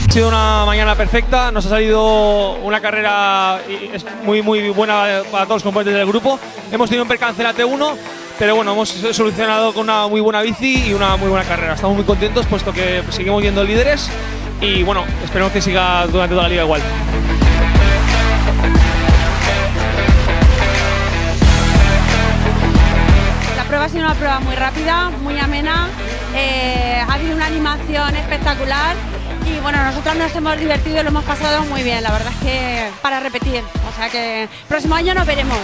Ha sido una mañana perfecta, nos ha salido una carrera muy buena para todos los componentes del grupo. Hemos tenido un percance en la T1, pero bueno, hemos solucionado con una muy buena bici y una muy buena carrera. Estamos muy contentos puesto que seguimos yendo líderes y bueno, esperemos que siga durante toda la liga igual. La prueba ha sido una prueba muy rápida, muy amena, ha habido una animación espectacular. Y bueno, nosotros nos hemos divertido y lo hemos pasado muy bien, la verdad es que para repetir, o sea que el próximo año nos veremos.